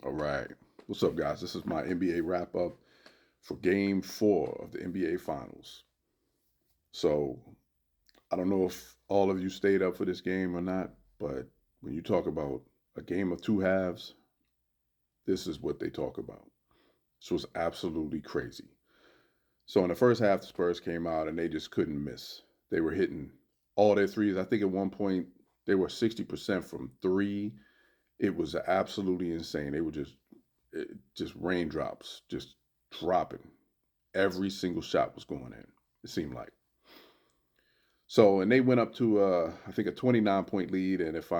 All right. What's up, guys? This is my NBA wrap up for game 4 of the NBA Finals. So, I don't know if all of you stayed up for this game or not, but when you talk about a game of two halves, this is what they talk about. This was absolutely crazy. So, in the first half, the Spurs came out and they just couldn't miss. They were hitting all their threes. I think at one point they were 60% from three. It was absolutely insane. They were just raindrops, just dropping. Every single shot was going in. It seemed like. So, and they went up to I think a 29-point lead, and if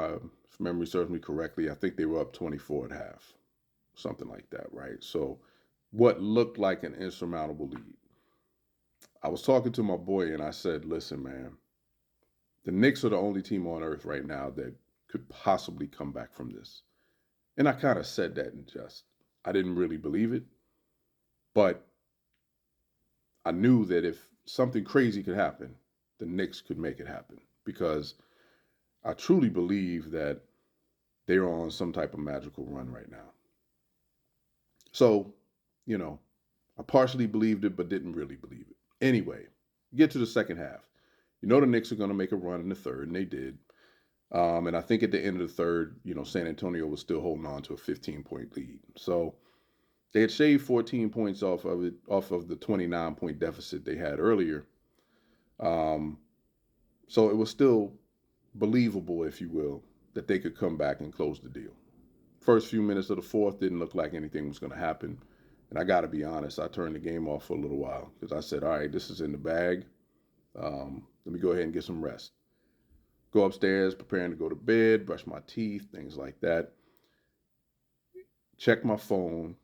memory serves me correctly, I think they were up 24 at half, something like that, right? So, what looked like an insurmountable lead. I was talking to my boy, and I said, "Listen, man, the Knicks are the only team on earth right now that could possibly come back from this." And I kind of said that in jest. I didn't really believe it, but I knew that if something crazy could happen, the Knicks could make it happen because I truly believe that they're on some type of magical run right now. So, you know, I partially believed it, but didn't really believe it. Anyway, get to the second half. You know, the Knicks are going to make a run in the third, and they did. And I think at the end of the third, San Antonio was still holding on to a 15-point lead. So they had shaved 14 points off of it, off of the 29-point deficit they had earlier. Um, so it was still believable, if you will, that they could come back and close the deal. First few minutes of the fourth didn't look like anything was going to happen. And I got to be honest, I turned the game off for a little while because I said, all right, this is in the bag. Let me go ahead and get some rest. Go upstairs, preparing to go to bed, brush my teeth, things like that. Check my phone,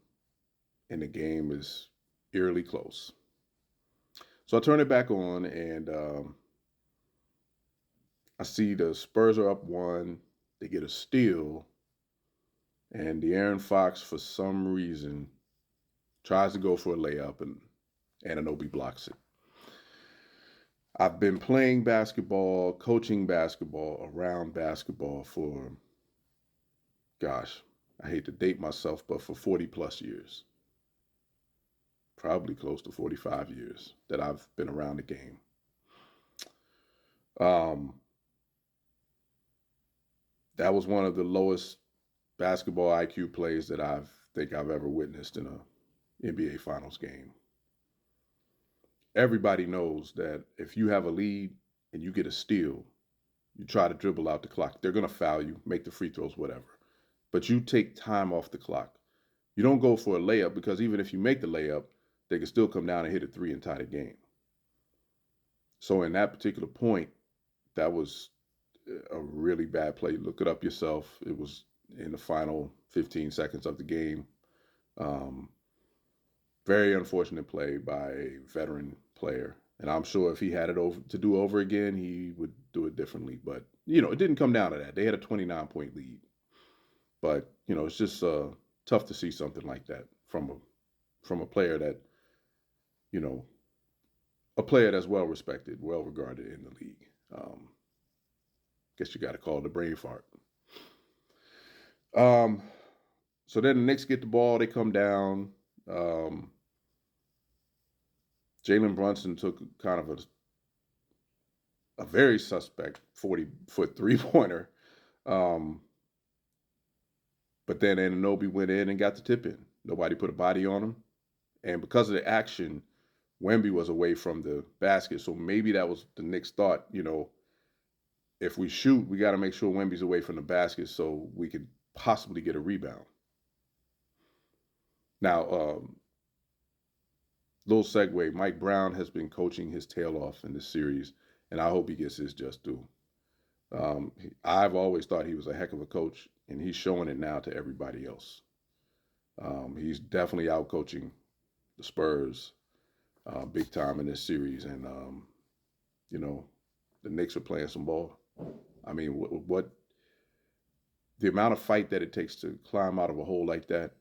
and the game is eerily close. So I turn it back on, and I see the Spurs are up one. They get a steal, and De'Aaron Fox, for some reason, tries to go for a layup, and Anunoby blocks it. I've been playing basketball, coaching basketball, around basketball for, gosh, I hate to date myself, but for 40 plus years. Probably close to 45 years that I've been around the game. Um, that was one of the lowest basketball IQ plays that I've ever witnessed in a NBA Finals game. Everybody knows that if you have a lead and you get a steal, you try to dribble out the clock. They're going to foul you, make the free throws, whatever. But you take time off the clock. You don't go for a layup because even if you make the layup, they can still come down and hit a three and tie the game. So in that particular point, that was a really bad play. Look it up yourself. It was in the final 15 seconds of the game. Um, Very unfortunate play by a veteran player. And I'm sure if he had it over to do over again, he would do it differently. But it didn't come down to that. They had a 29-point lead. But it's just tough to see something like that from a player that you know a player that's well respected, well regarded in the league. Guess you got to call it a brain fart. Um, so then the Knicks get the ball. They come down. Um, Jalen Brunson took kind of a very suspect 40-foot three-pointer. Um, but then Anunoby went in and got the tip in. Nobody put a body on him. And because of the action, Wemby was away from the basket. So maybe that was the Knicks thought, if we shoot, we got to make sure Wemby's away from the basket so we could possibly get a rebound. Now, little segue, Mike Brown has been coaching his tail off in this series, and I hope he gets his just due. I've always thought he was a heck of a coach, and he's showing it now to everybody else. He's definitely out coaching the Spurs big time in this series, and you know the Knicks are playing some ball. I mean, what the amount of fight that it takes to climb out of a hole like that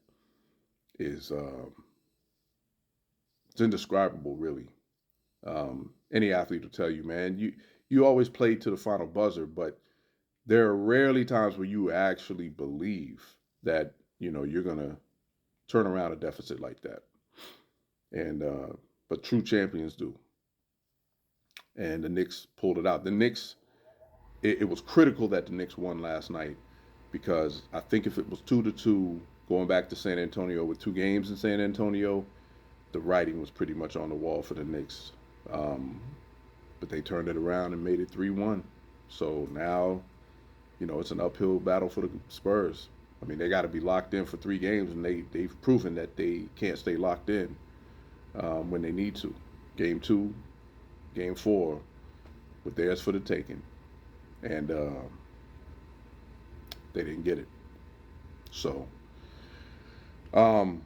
is it's indescribable, really. Any athlete will tell you, man, you always play to the final buzzer, but there are rarely times where you actually believe that you're gonna turn around a deficit like that. And but true champions do. And the Knicks pulled it out. The Knicks, it was critical that the Knicks won last night because I think if it was 2-2 going back to San Antonio with 2 games in San Antonio, the writing was pretty much on the wall for the Knicks. Um, but they turned it around and made it 3-1. So now, it's an uphill battle for the Spurs. I mean, they got to be locked in for 3 games, and they've proven that they can't stay locked in when they need to. Game 2, Game 4, with theirs for the taking, and they didn't get it. So, um,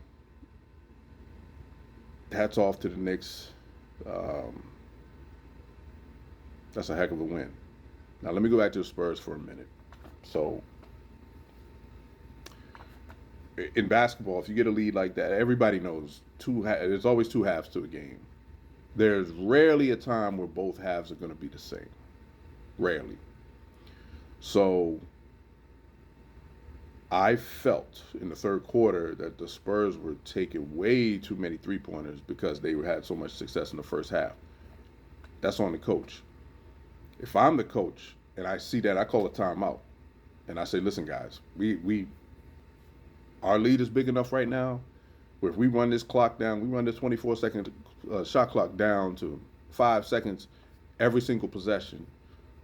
hats off to the Knicks. Um, that's a heck of a win. Now let me go back to the Spurs for a minute. So in basketball, if you get a lead like that, everybody knows there's always 2 halves to a game. There's rarely a time where both halves are going to be the same. Rarely. So I felt in the third quarter that the Spurs were taking way too many 3-pointers because they had so much success in the first half. That's on the coach. If I'm the coach and I see that, I call a timeout and I say, listen, guys, we our lead is big enough right now where if we run this clock down, we run this 24-second shot clock down to 5 seconds every single possession,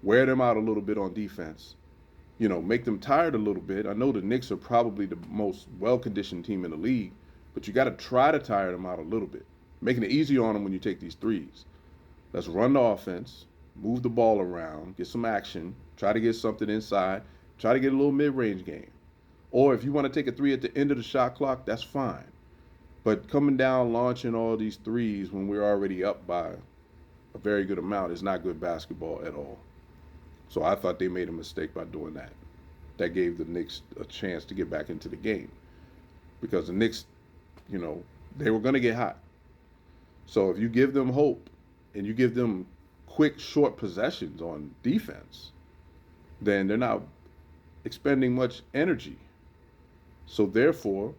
wear them out a little bit on defense, make them tired a little bit. I know the Knicks are probably the most well-conditioned team in the league, but you got to try to tire them out a little bit, making it easier on them when you take these threes. Let's run the offense, move the ball around, get some action, try to get something inside, try to get a little mid-range game. Or if you want to take a 3 at the end of the shot clock, that's fine. But coming down, launching all these threes when we're already up by a very good amount is not good basketball at all. So I thought they made a mistake by doing that. That gave the Knicks a chance to get back into the game. Because the Knicks, they were going to get hot. So if you give them hope and you give them quick, short possessions on defense, then they're not expending much energy. So therefore,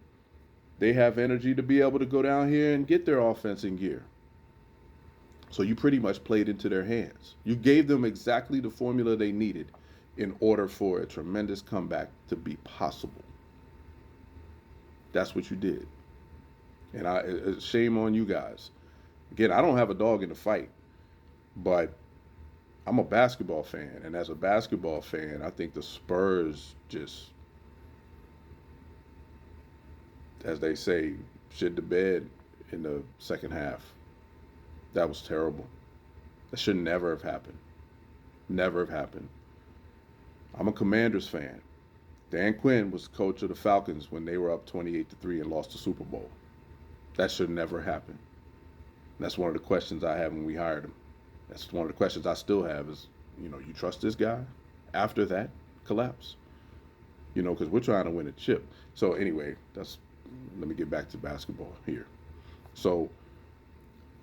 they have energy to be able to go down here and get their offense in gear. So you pretty much played into their hands. You gave them exactly the formula they needed in order for a tremendous comeback to be possible. That's what you did. And shame on you guys. Again, I don't have a dog in the fight, but I'm a basketball fan. And as a basketball fan, I think the Spurs just, as they say, shit the bed in the second half. That was terrible. That should never have happened. Never have happened. I'm a Commanders fan. Dan Quinn was coach of the Falcons when they were up 28-3 and lost the Super Bowl. That should never happen. That's one of the questions I had when we hired him. That's one of the questions I still have is, you trust this guy after that collapse? Because we're trying to win a chip. So anyway, let me get back to basketball here. So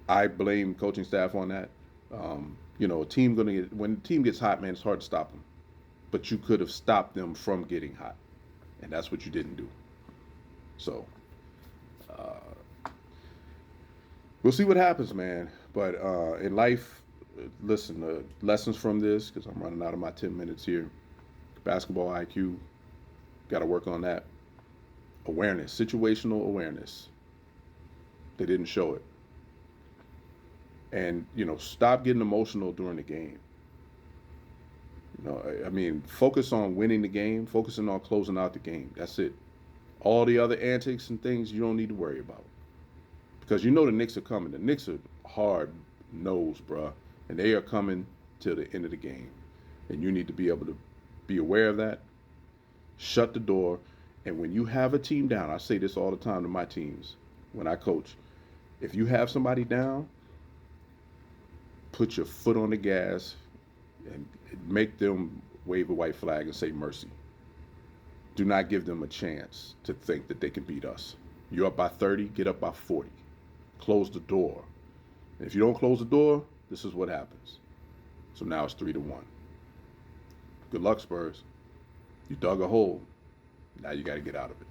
I blame coaching staff on that. A team when the team gets hot, man, it's hard to stop them. But you could have stopped them from getting hot, and that's what you didn't do. So we'll see what happens, man. But in life, listen, lessons from this, because I'm running out of my 10 minutes here. Basketball IQ, got to work on that. Awareness, situational awareness. They didn't show it. And, stop getting emotional during the game. Focus on winning the game, focusing on closing out the game. That's it. All the other antics and things you don't need to worry about. Because the Knicks are coming. The Knicks are hard nosed, bruh. And they are coming till the end of the game. And you need to be able to be aware of that. Shut the door. And when you have a team down, I say this all the time to my teams when I coach. If you have somebody down, put your foot on the gas and make them wave a white flag and say mercy. Do not give them a chance to think that they can beat us. You're up by 30, get up by 40. Close the door. And if you don't close the door, this is what happens. So now it's 3-1. Good luck, Spurs. You dug a hole. Now you got to get out of it.